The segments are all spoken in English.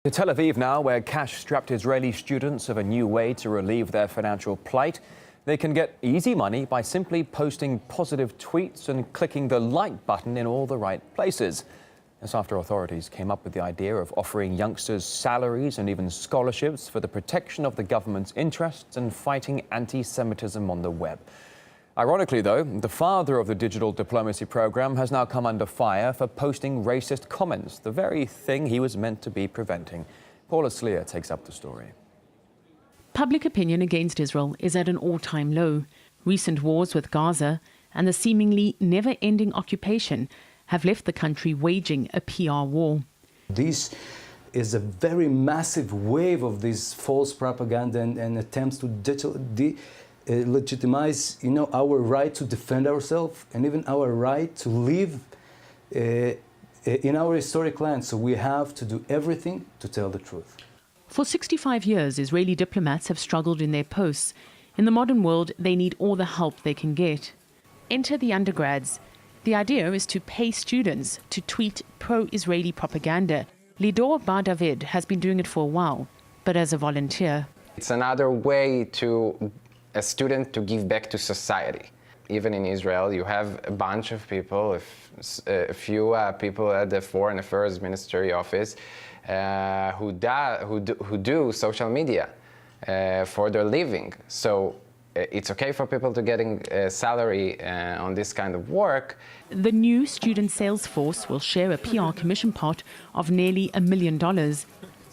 To Tel Aviv now, where cash-strapped Israeli students have a new way to relieve their financial plight. They can get easy money by simply posting positive tweets and clicking the like button in all the right places. That's after authorities came up with the idea of offering youngsters salaries and even scholarships for the protection of the government's interests and fighting anti-Semitism on the web. Ironically, though, the father of the digital diplomacy program has now come under fire for posting racist comments, the very thing he was meant to be preventing. Paula Sleer takes up the story. Public opinion against Israel is at an all-time low. Recent wars with Gaza and the seemingly never-ending occupation have left the country waging a PR war. This is a very massive wave of this false propaganda and attempts to legitimize, our right to defend ourselves and even our right to live in our historic land. So we have to do everything to tell the truth. For 65 years, Israeli diplomats have struggled in their posts. In the modern world, they need all the help they can get. Enter the undergrads. The idea is to pay students to tweet pro-Israeli propaganda. Lidor Bar David has been doing it for a while, but as a volunteer. It's another way to a student to give back to society. Even in Israel, you have a bunch of people, a few people at the Foreign Affairs Ministry office who do social media for their living. So it's okay for people to getting a salary on this kind of work. The new student sales force will share a PR commission pot of nearly $1 million.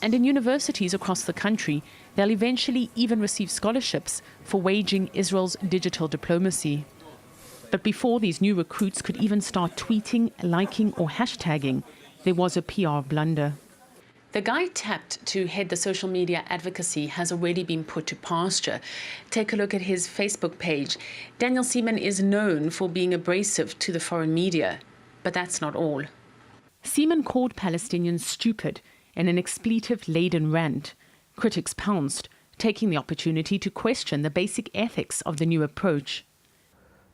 And in universities across the country, they'll eventually even receive scholarships for waging Israel's digital diplomacy. But before these new recruits could even start tweeting, liking or hashtagging, there was a PR blunder. The guy tapped to head the social media advocacy has already been put to pasture. Take a look at his Facebook page. Daniel Seaman is known for being abrasive to the foreign media, but that's not all. Seaman called Palestinians stupid in an expletive-laden rant. Critics pounced, taking the opportunity to question the basic ethics of the new approach.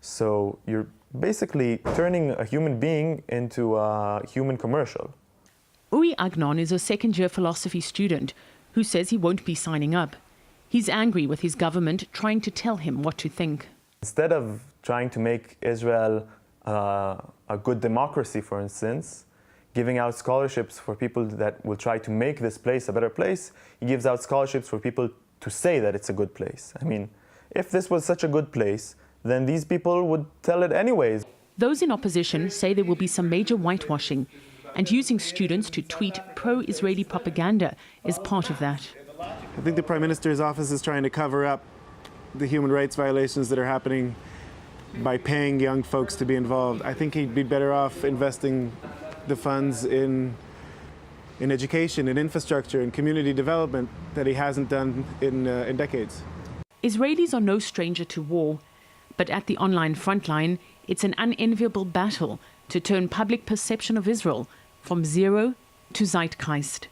So you're basically turning a human being into a human commercial. Uri Agnon is a second-year philosophy student who says he won't be signing up. He's angry with his government trying to tell him what to think. Instead of trying to make Israel a good democracy, for instance, giving out scholarships for people that will try to make this place a better place, he gives out scholarships for people to say that it's a good place. I mean, if this was such a good place, then these people would tell it anyways. Those in opposition say there will be some major whitewashing, and using students to tweet pro-Israeli propaganda is part of that. I think the Prime Minister's office is trying to cover up the human rights violations that are happening by paying young folks to be involved. I think he'd be better off investing the funds in education, in infrastructure, in community development that he hasn't done in decades. Israelis are no stranger to war, but at the online frontline, it's an unenviable battle to turn public perception of Israel from zero to zeitgeist.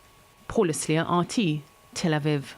Paula Sleer, RT, Tel Aviv.